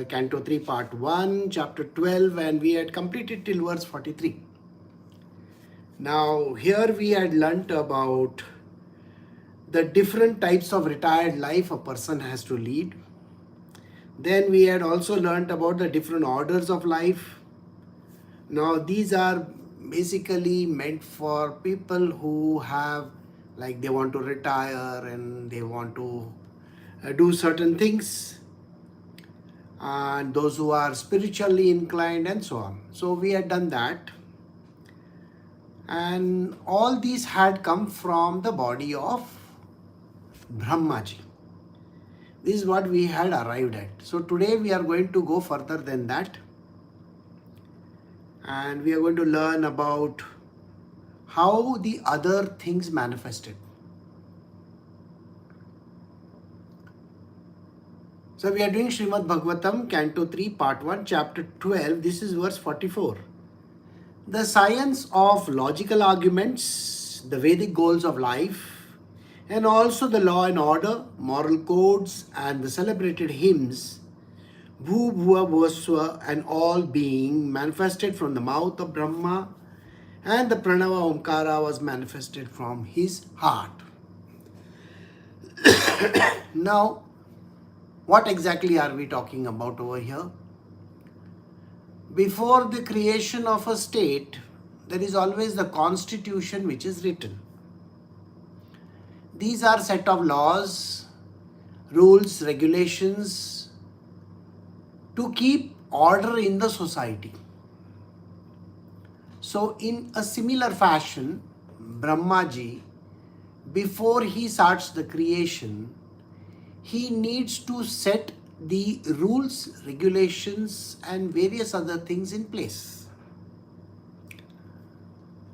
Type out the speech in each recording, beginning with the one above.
Canto 3, Part 1, Chapter 12, and we had completed till verse 43. Now, here we had learnt about the different types of retired life a person has to lead. Then we had also learnt about the different orders of life. Now, these are basically meant for people who have, like, they want to retire and they want to do certain things, and those who are spiritually inclined and so on. So we had done that, and all these had come from the body of Brahmaji. This is what we had arrived at. So today we are going to go further than that, and we are going to learn about how the other things manifested. So we are doing Srimad Bhagavatam, Canto 3, Part 1, Chapter 12. This is verse 44. The science of logical arguments, the Vedic goals of life, and also the law and order, moral codes, and the celebrated hymns, Bhu Bhuva Bhuvaswa, and all being manifested from the mouth of Brahma, and the Pranava Omkara was manifested from his heart. Now, what exactly are we talking about over here? Before the creation of a state, there is always the constitution which is written. These are set of laws, rules, regulations to keep order in the society. So in a similar fashion, Brahmaji, before he starts the creation, he needs to set the rules, regulations, and various other things in place.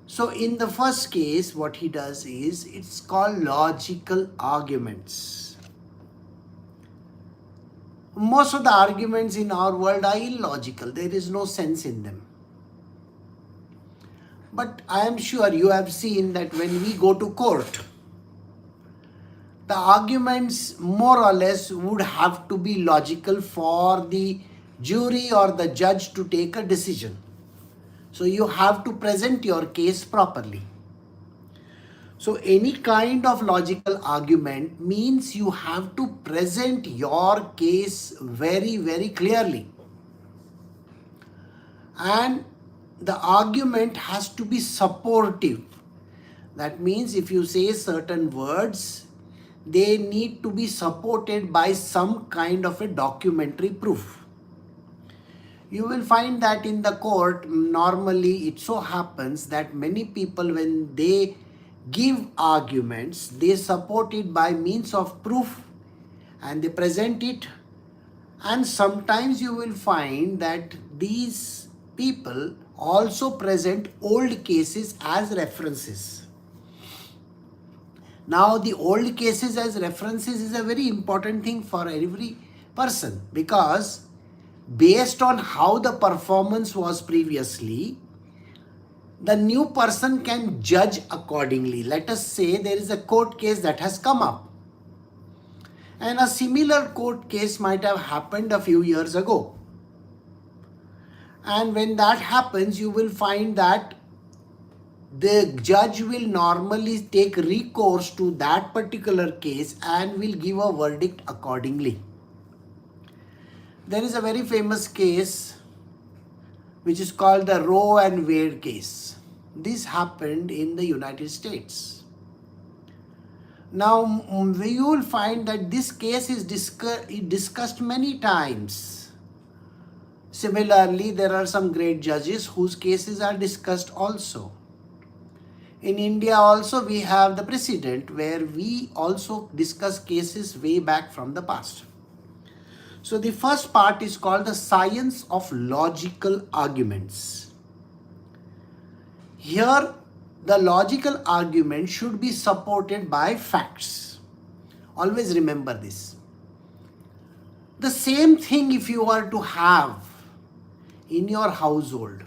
So in the first case, what he does is, it's called logical arguments. Most of the arguments in our world are illogical. There is no sense in them. But I am sure you have seen that when we go to court, the arguments more or less would have to be logical for the jury or the judge to take a decision. So you have to present your case properly. So any kind of logical argument means you have to present your case very, very clearly. And the argument has to be supportive. That means if you say certain words, they need to be supported by some kind of a documentary proof. You will find that in the court, normally it so happens that many people, when they give arguments, they support it by means of proof and they present it. And sometimes you will find that these people also present old cases as references. Now, the old cases as references is a very important thing for every person, because based on how the performance was previously, the new person can judge accordingly. Let us say there is a court case that has come up, and a similar court case might have happened a few years ago. And when that happens, you will find that the judge will normally take recourse to that particular case and will give a verdict accordingly. There is a very famous case which is called the Roe and Wade case. This happened in the United States. Now, you will find that this case is discussed many times. Similarly, there are some great judges whose cases are discussed also. In India also, we have the precedent where we also discuss cases way back from the past. So the first part is called the science of logical arguments. Here, the logical argument should be supported by facts. Always remember this. The same thing if you are to have in your household,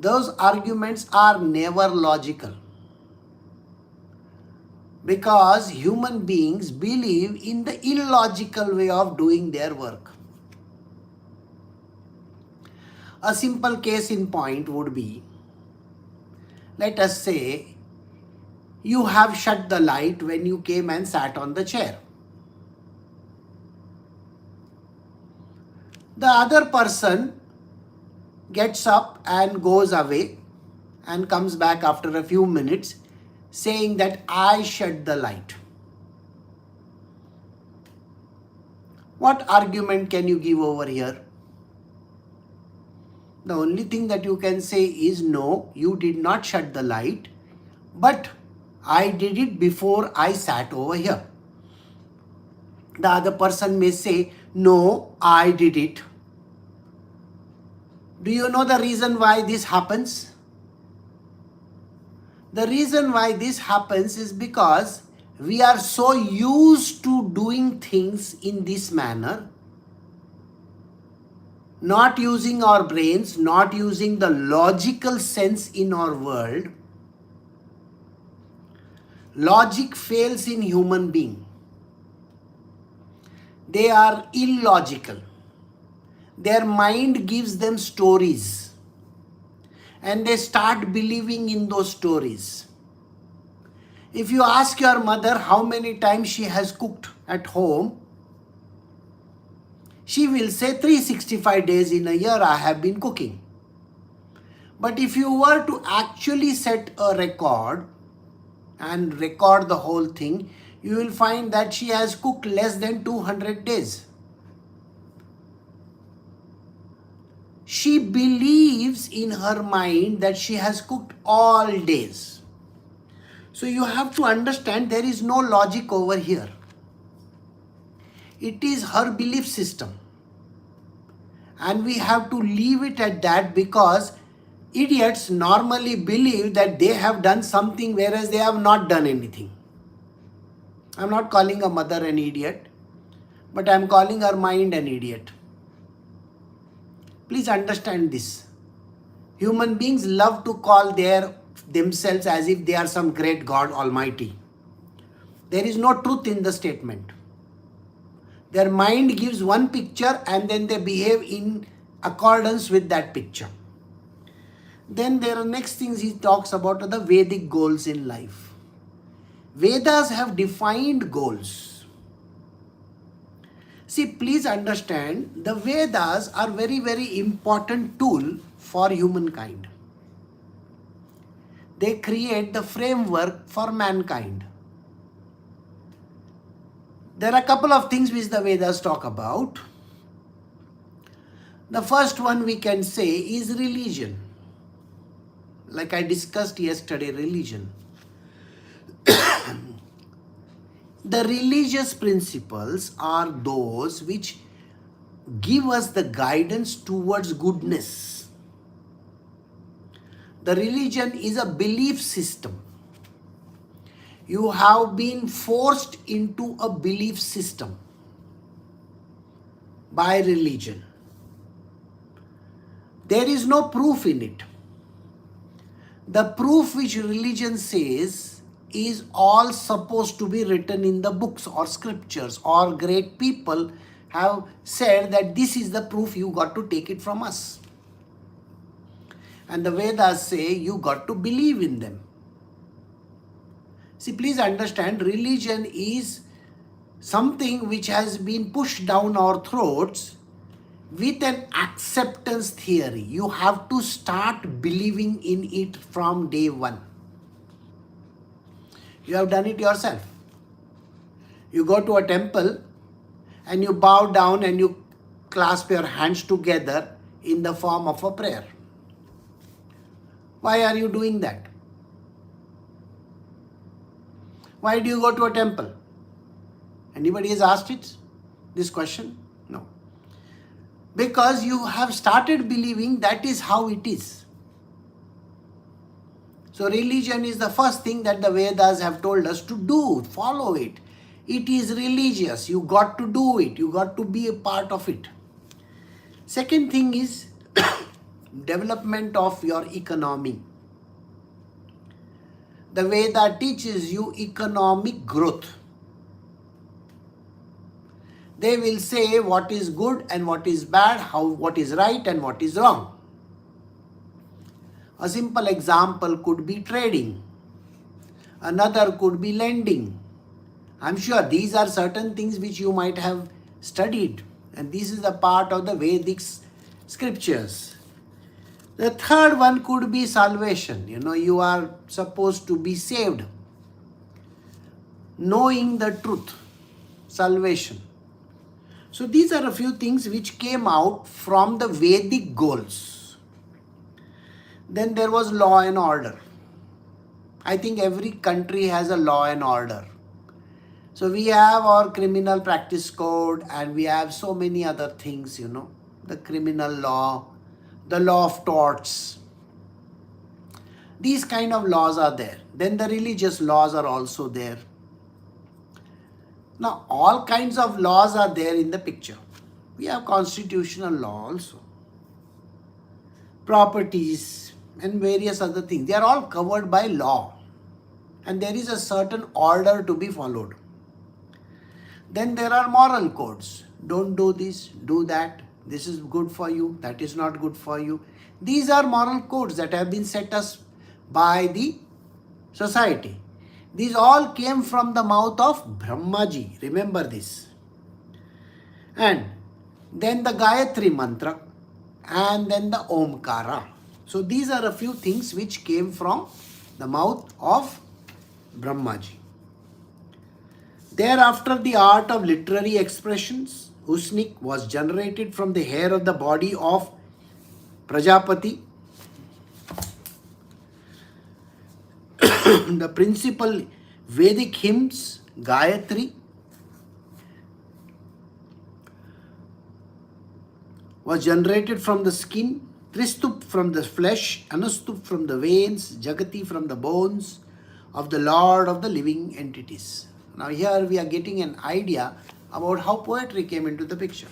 those arguments are never logical. Because human beings believe in the illogical way of doing their work. A simple case in point would be, let us say, you have shut the light when you came and sat on the chair. The other person gets up and goes away and comes back after a few minutes saying that I shut the light. What argument can you give over here? The only thing that you can say is, no, you did not shut the light, but I did it before I sat over here. The other person may say, no, I did it. Do you know the reason why this happens? The reason why this happens is because we are so used to doing things in this manner, not using our brains, not using the logical sense in our world. Logic fails in human being. They are illogical. Their mind gives them stories, and they start believing in those stories. If you ask your mother how many times she has cooked at home, she will say 365 days in a year I have been cooking. But if you were to actually set a record and record the whole thing, you will find that she has cooked less than 200 days. She believes in her mind that she has cooked all days. So you have to understand there is no logic over here. It is her belief system. And we have to leave it at that, because idiots normally believe that they have done something whereas they have not done anything. I'm not calling a mother an idiot, but I'm calling her mind an idiot. Please understand this. Human beings love to call themselves as if they are some great God Almighty. There is no truth in the statement. Their mind gives one picture and then they behave in accordance with that picture. Then there are next things he talks about are the Vedic goals in life. Vedas have defined goals. See, please understand, the Vedas are very, very important tool for humankind. They create the framework for mankind. There are a couple of things which the Vedas talk about. The first one we can say is religion. Like I discussed yesterday, religion. The religious principles are those which give us the guidance towards goodness. The religion is a belief system. You have been forced into a belief system by religion. There is no proof in it. The proof which religion says is all supposed to be written in the books or scriptures, or great people have said that this is the proof, you got to take it from us. And the Vedas say you got to believe in them. See, please understand, religion is something which has been pushed down our throats with an acceptance theory. You have to start believing in it from day one. You have done it yourself. You go to a temple and you bow down and you clasp your hands together in the form of a prayer. Why are you doing that? Why do you go to a temple? Anybody has asked it, this question? No. Because you have started believing that is how it is. So religion is the first thing that the Vedas have told us to do, follow it. It is religious, you got to do it, you got to be a part of it. Second thing is development of your economy. The Veda teaches you economic growth. They will say what is good and what is bad, what is right and what is wrong. A simple example could be trading. Another could be lending. I'm sure these are certain things which you might have studied, and this is a part of the Vedic scriptures. The third one could be salvation. You are supposed to be saved. Knowing the truth, salvation. So these are a few things which came out from the Vedic goals. Then there was law and order. I think every country has a law and order. So we have our criminal practice code and we have so many other things, the criminal law, the law of torts. These kind of laws are there. Then the religious laws are also there. Now, all kinds of laws are there in the picture. We have constitutional law also. Properties and various other things. They are all covered by law. And there is a certain order to be followed. Then there are moral codes. Don't do this, do that. This is good for you, that is not good for you. These are moral codes that have been set us by the society. These all came from the mouth of Brahmaji. Remember this. And then the Gayatri mantra and then the Omkara. So these are a few things which came from the mouth of Brahmaji. Thereafter, the art of literary expressions, Usnik, was generated from the hair of the body of Prajapati. The principal Vedic hymns, Gayatri, was generated from the skin, Tristup from the flesh, Anustup from the veins, Jagati from the bones of the Lord of the living entities. Now here we are getting an idea about how poetry came into the picture.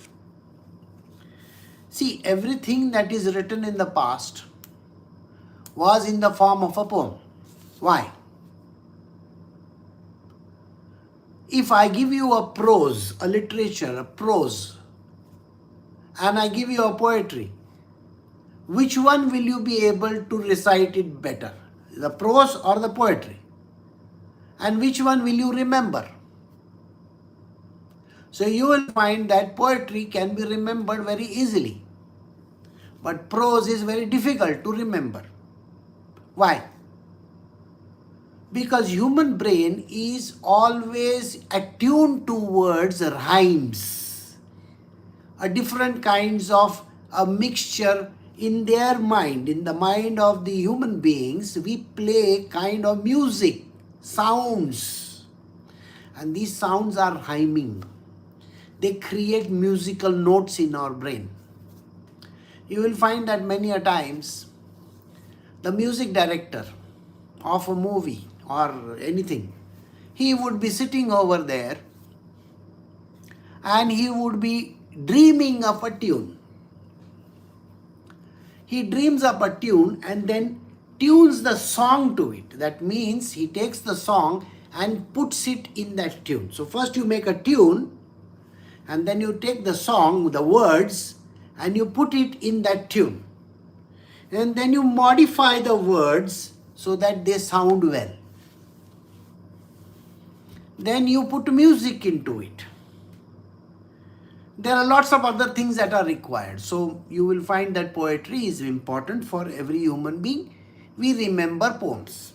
See, everything that is written in the past was in the form of a poem. Why? If I give you a prose, a literature, a prose, and I give you a poetry, which one will you be able to recite it better? The prose or the poetry? And which one will you remember? So you will find that poetry can be remembered very easily. But prose is very difficult to remember. Why? Because human brain is always attuned towards rhymes, a different kinds of a mixture in their mind. In the mind of the human beings, we play kind of music, sounds, and these sounds are rhyming. They create musical notes in our brain. You will find that many a times the music director of a movie or anything, he would be sitting over there and he would be dreaming of a tune. He dreams up a tune and then tunes the song to it. That means he takes the song and puts it in that tune. So first you make a tune and then you take the song, the words, and you put it in that tune. And then you modify the words so that they sound well. Then you put music into it. There are lots of other things that are required. So you will find that poetry is important for every human being. We remember poems.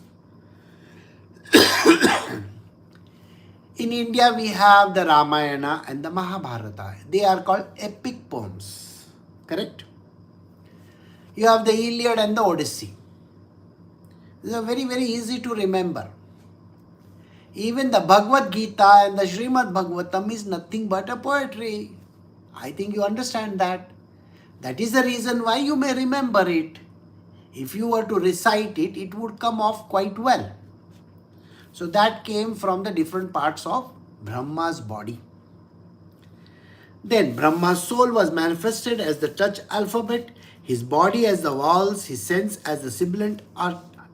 In India, we have the Ramayana and the Mahabharata. They are called epic poems. Correct? You have the Iliad and the Odyssey. These are very, very easy to remember. Even the Bhagavad Gita and the Srimad Bhagavatam is nothing but a poetry. I think you understand that. That is the reason why you may remember it. If you were to recite it, it would come off quite well. So that came from the different parts of Brahma's body. Then Brahma's soul was manifested as the touch alphabet, his body as the vowels, his sense as the sibilant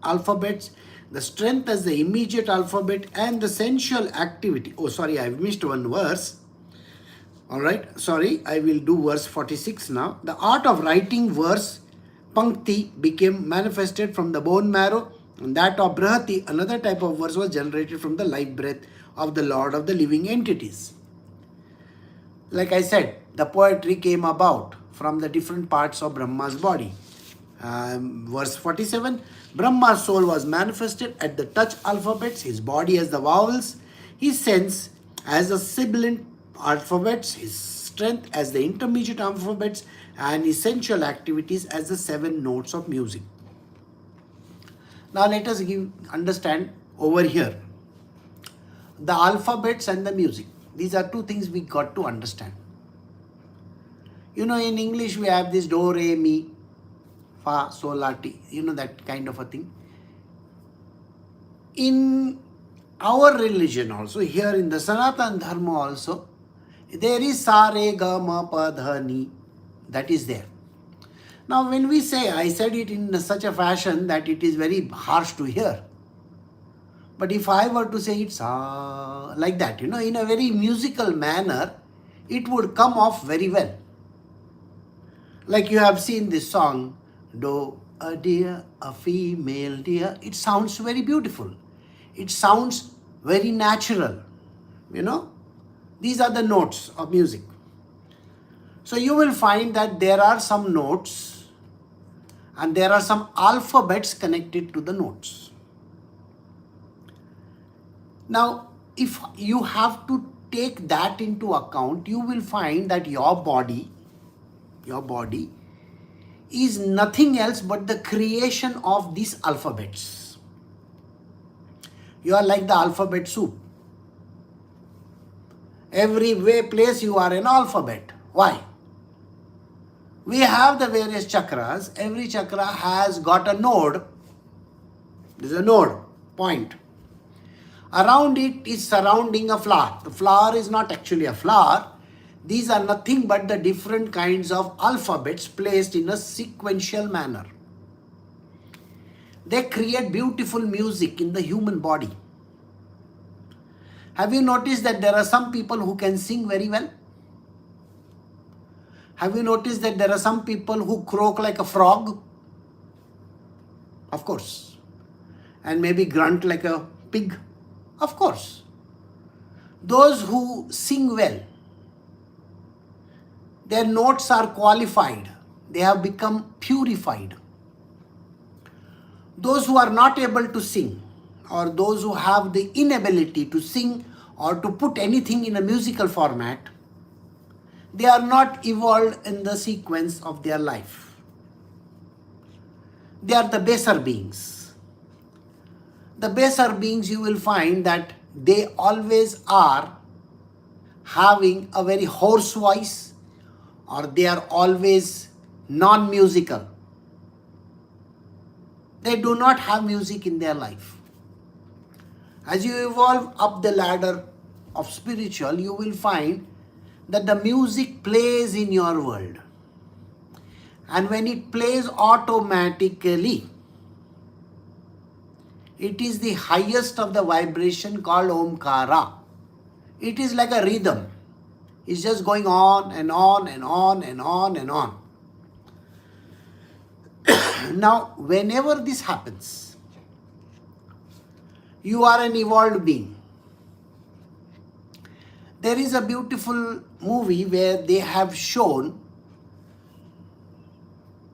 alphabets. The strength as the immediate alphabet and the sensual activity. Oh, sorry, I've missed one verse. All right, sorry, I will do verse 46 now. The art of writing verse, Pankti, became manifested from the bone marrow, and that of Brahati, another type of verse, was generated from the life breath of the Lord of the living entities. Like I said, the poetry came about from the different parts of Brahma's body. Verse 47, Brahma's soul was manifested at the touch alphabets, his body as the vowels, his sense as the sibilant alphabets, his strength as the intermediate alphabets, and essential activities as the 7 notes of music. Now let us understand over here the alphabets and the music. These are 2 things we got to understand. You know, in English we have this do, re, mi, fa, sol, la, ti. You know, that kind of a thing. In our religion also, here in the Sanatana Dharma also, there is sa, re, ga, ma, pa, dha, ni. That is there. Now when we say, I said it in such a fashion that it is very harsh to hear. But if I were to say it sa, like that, you know, in a very musical manner, it would come off very well. Like you have seen this song, do, a deer, a female deer. It sounds very beautiful. It sounds very natural, you know. These are the notes of music. So you will find that there are some notes and there are some alphabets connected to the notes. Now, if you have to take that into account, you will find that your body is nothing else but the creation of these alphabets. You are like the alphabet soup. Every place you are an alphabet. Why? We have the various chakras. Every chakra has got a node. There is a node, point. Around it is surrounding a flower. The flower is not actually a flower. These are nothing but the different kinds of alphabets placed in a sequential manner. They create beautiful music in the human body. Have you noticed that there are some people who can sing very well? Have you noticed that there are some people who croak like a frog? Of course. And maybe grunt like a pig? Of course. Those who sing well, their notes are qualified. They have become purified. Those who are not able to sing, or those who have the inability to sing or to put anything in a musical format, they are not evolved in the sequence of their life. They are the baser beings. The baser beings, you will find that they always are having a very hoarse voice, or they are always non-musical. They do not have music in their life. As you evolve up the ladder of spiritual, you will find that the music plays in your world. And when it plays automatically, it is the highest of the vibration called Omkara. It is like a rhythm. It's just going on and on and on and on and on. Now, whenever this happens, you are an evolved being. There is a beautiful movie where they have shown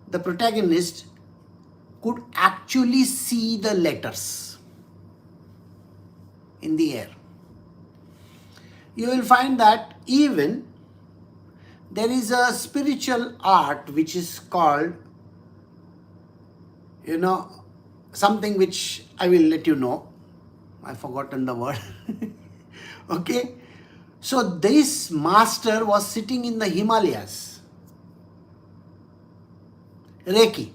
the protagonist could actually see the letters in the air. You will find that even there is a spiritual art which is called, something which I will let you know. I've forgotten the word. Okay. So this master was sitting in the Himalayas. Reiki.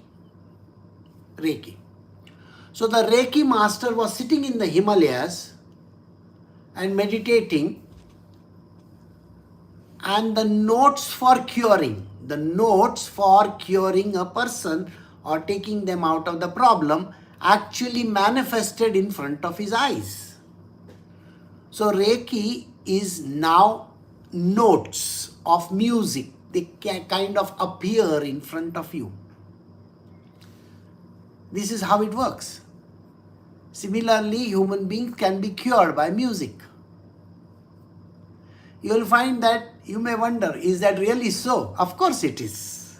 So the Reiki master was sitting in the Himalayas and meditating, and the notes for curing a person or taking them out of the problem actually manifested in front of his eyes. So Reiki is now notes of music. They kind of appear in front of you. This is how it works. Similarly, human beings can be cured by music. You will find that you may wonder, is that really so? Of course it is.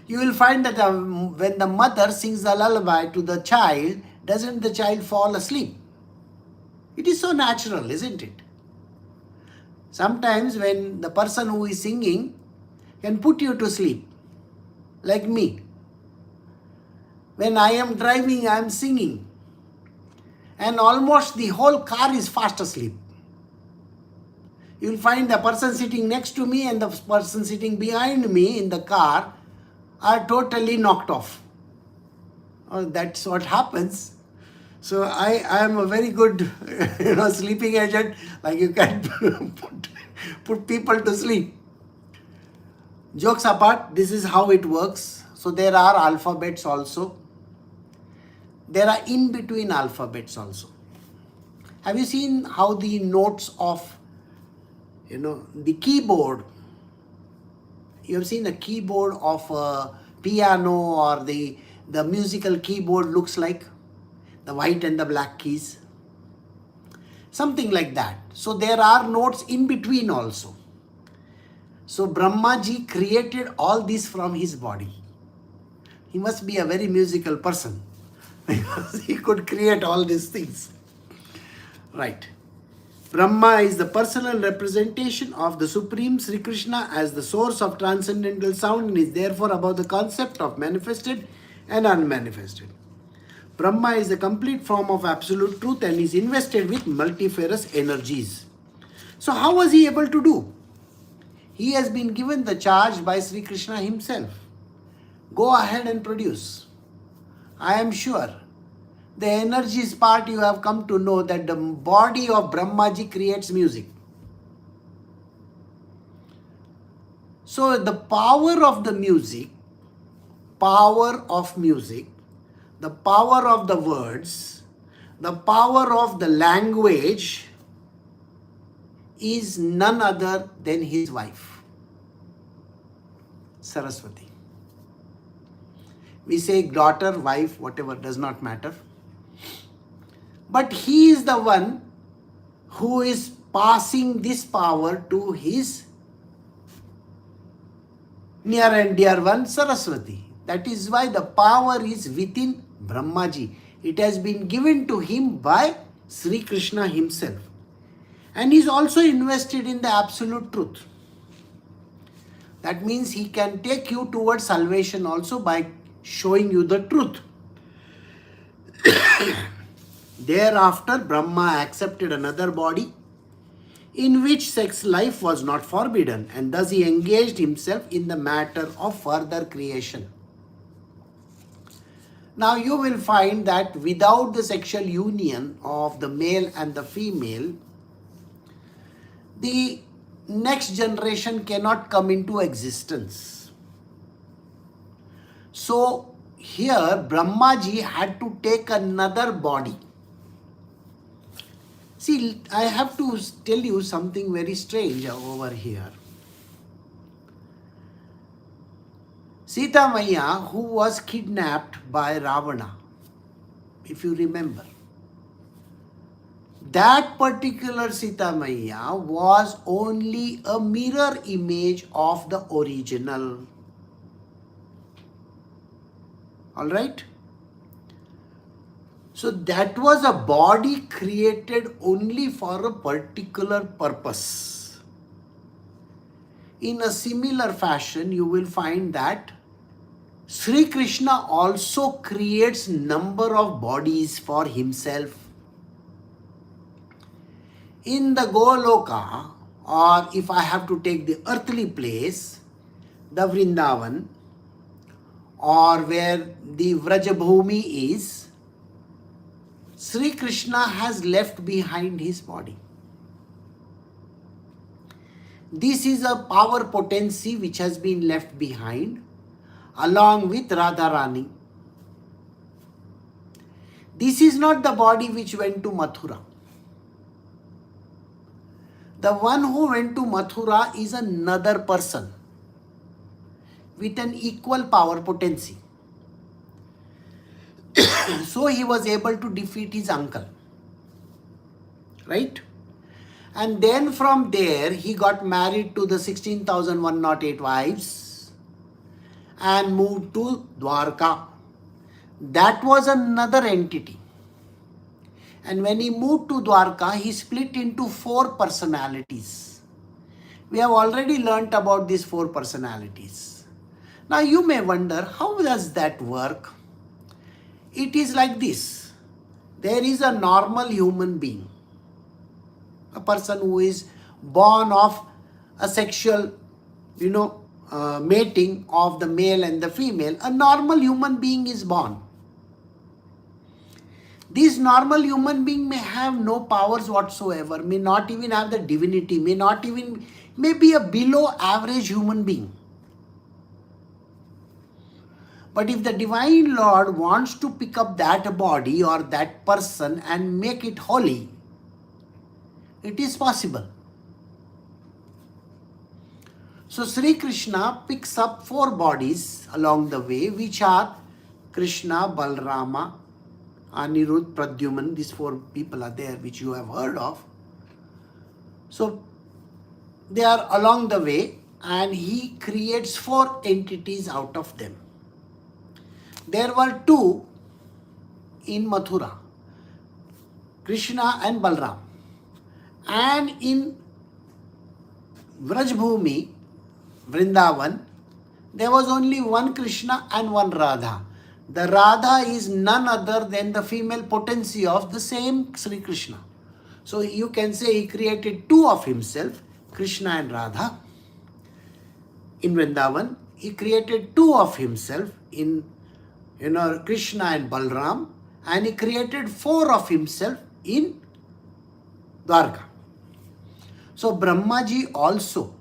You will find that when the mother sings a lullaby to the child, doesn't the child fall asleep? It is so natural, isn't it? Sometimes when the person who is singing can put you to sleep, like me. When I am driving, I am singing, and almost the whole car is fast asleep. You will find the person sitting next to me and the person sitting behind me in the car are totally knocked off. That's what happens. So I am a very good sleeping agent. Like, you can put people to sleep. Jokes apart, this is how it works. So there are alphabets also. There are in-between alphabets also. Have you seen how the notes of the keyboard, you have seen a keyboard of a piano or the musical keyboard looks like? The white and the black keys. Something like that. So there are notes in between also. So Brahmaji created all this from his body. He must be a very musical person because he could create all these things. Right. Brahma is the personal representation of the Supreme Sri Krishna as the source of transcendental sound and is therefore above the concept of manifested and unmanifested. Brahma is the complete form of absolute truth and is invested with multifarious energies. So how was he able to do? He has been given the charge by Sri Krishna himself. Go ahead and produce. I am sure the energies part you have come to know that the body of Brahmaji creates music. So the power of the music, the power of the words, the power of the language is none other than his wife, Saraswati. We say daughter, wife, whatever, does not matter. But he is the one who is passing this power to his near and dear one, Saraswati. That is why the power is within Brahmaji. It has been given to him by Sri Krishna himself. And he is also invested in the absolute truth. That means he can take you towards salvation also by showing you the truth. Thereafter, Brahma accepted another body in which sex life was not forbidden, and thus he engaged himself in the matter of further creation. Now you will find that without the sexual union of the male and the female, the next generation cannot come into existence. So here Brahmaji had to take another body. See, I have to tell you something very strange over here. Sita Maya, who was kidnapped by Ravana, if you remember, that particular Sita Maya was only a mirror image of the original. Alright? So that was a body created only for a particular purpose. In a similar fashion, you will find that Sri Krishna also creates number of bodies for himself. In the Goloka, or if I have to take the earthly place, the Vrindavan, or where the Vrajabhumi is, Sri Krishna has left behind his body. This is a power potency which has been left behind along with Radharani. This is not the body which went to Mathura. The one who went to Mathura is another person with an equal power potency. So he was able to defeat his uncle. Right? And then from there he got married to the 16,108 wives and moved to Dwarka. That was another entity. And when he moved to Dwarka, he split into 4 personalities. We have already learnt about these 4 personalities. Now you may wonder, how does that work? It is like this. There is a normal human being, a person who is born of a sexual, mating of the male and the female. A normal human being is born. This normal human being may have no powers whatsoever, may not even have the divinity, may be a below average human being. But if the Divine Lord wants to pick up that body or that person and make it holy, it is possible. So Sri Krishna picks up 4 bodies along the way, which are Krishna, Balrama, Anirudh, Pradyuman. These 4 people are there, which you have heard of. So they are along the way, and he creates 4 entities out of them. There were 2 in Mathura, Krishna and Balram. And in Vrajbhumi, Vrindavan, there was only one Krishna and one Radha. The Radha is none other than the female potency of the same Sri Krishna. So you can say he created 2 of himself, Krishna and Radha. In Vrindavan, he created 2 of himself in Krishna and Balram, and he created 4 of himself in Dwarka. So Brahmaji also,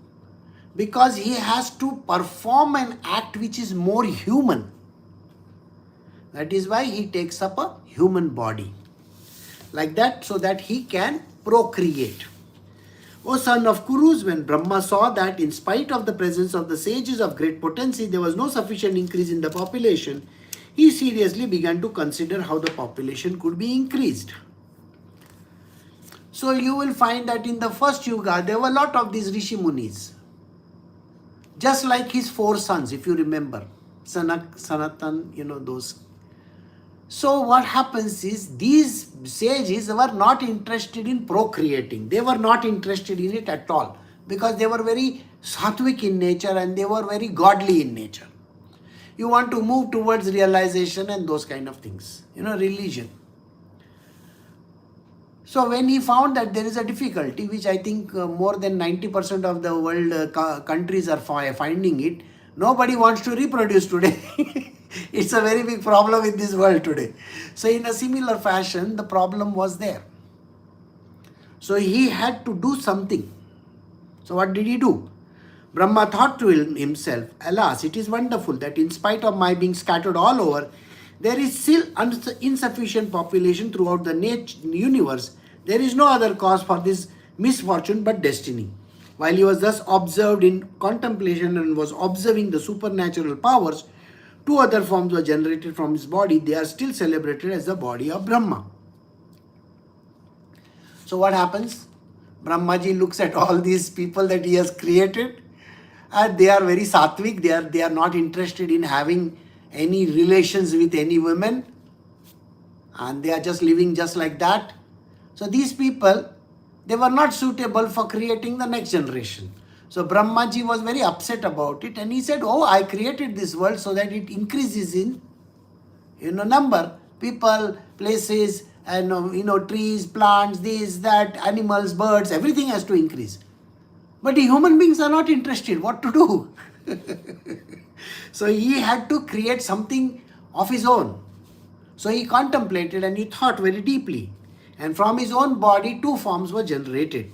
because he has to perform an act which is more human, that is why he takes up a human body like that, so that he can procreate. O son of Kurus, when Brahma saw that in spite of the presence of the sages of great potency, there was no sufficient increase in the population, he seriously began to consider how the population could be increased. So you will find that in the first Yuga, there were a lot of these Rishi Munis. Just like his 4 sons, if you remember. Sanak, Sanatan, those. So what happens is, these sages were not interested in procreating. They were not interested in it at all. Because they were very sattvic in nature and they were very godly in nature. You want to move towards realization and those kind of things. Religion. So when he found that there is a difficulty, which I think more than 90% of the world countries are finding it, nobody wants to reproduce today. It's a very big problem in this world today. So in a similar fashion, the problem was there. So he had to do something. So what did he do? Brahma thought to himself, alas, it is wonderful that in spite of my being scattered all over, there is still insufficient population throughout the universe. There is no other cause for this misfortune but destiny. While he was thus observed in contemplation and was observing the supernatural powers, 2 other forms were generated from his body. They are still celebrated as the body of Brahma. So what happens? Brahmaji looks at all these people that he has created, and they are very sattvic. They are not interested in having any relations with any women, and they are just living just like that. So these people, they were not suitable for creating the next generation. So Brahmaji was very upset about it, and he said, oh, I created this world so that it increases in number. People, places, and trees, plants, this, that, animals, birds, everything has to increase. But the human beings are not interested. What to do? So he had to create something of his own. So he contemplated and he thought very deeply. And from his own body, 2 forms were generated.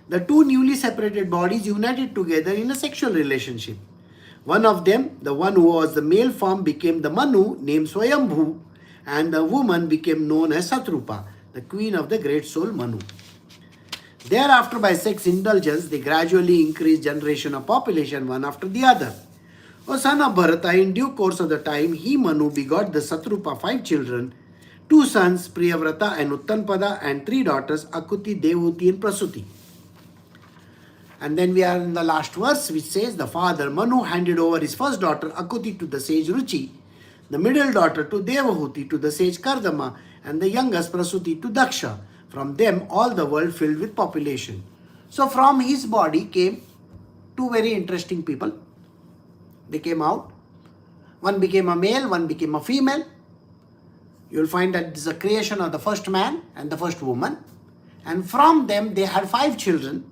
The 2 newly separated bodies united together in a sexual relationship. One of them, the one who was the male form, became the Manu named Swayambhu, And the woman became known as Satrupa, the queen of the great soul Manu. Thereafter, by sex indulgence, they gradually increased generation of population one after the other. O son of Bharata, in due course of the time, he Manu begot the Satrupa 5 children, 2 sons, Priyavrata and Uttanpada, and 3 daughters, Akuti, Devuti and Prasuti. And then we are in the last verse, which says, the father Manu handed over his first daughter Akuti to the sage Ruchi, the middle daughter to Devahuti, to the sage Kardama, and the youngest Prasuti to Daksha. From them all the world filled with population. So from his body came 2 very interesting people. They came out. One became a male, one became a female. You will find that this is a creation of the first man and the first woman. And from them they had 5 children.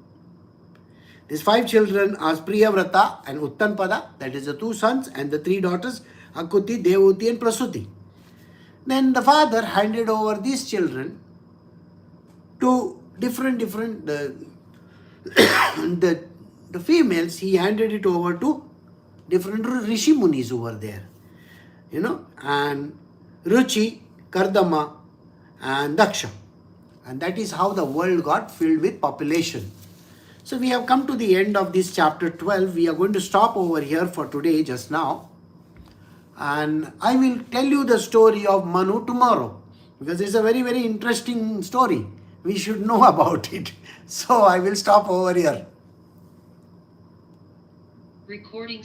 These 5 children are Priyavrata and Uttanpada, that is the 2 sons, and the 3 daughters, Akuti, Devuti and Prasuti. Then the father handed over these children to different the females. He handed it over to different Rishi Munis over there, and Ruchi, Kardama and Daksha. And that is how the world got filled with population. So we have come to the end of this chapter 12. We are going to stop over here for today just now. And I will tell you the story of Manu tomorrow, because it's a very, very interesting story. We should know about it. So I will stop over here. Recording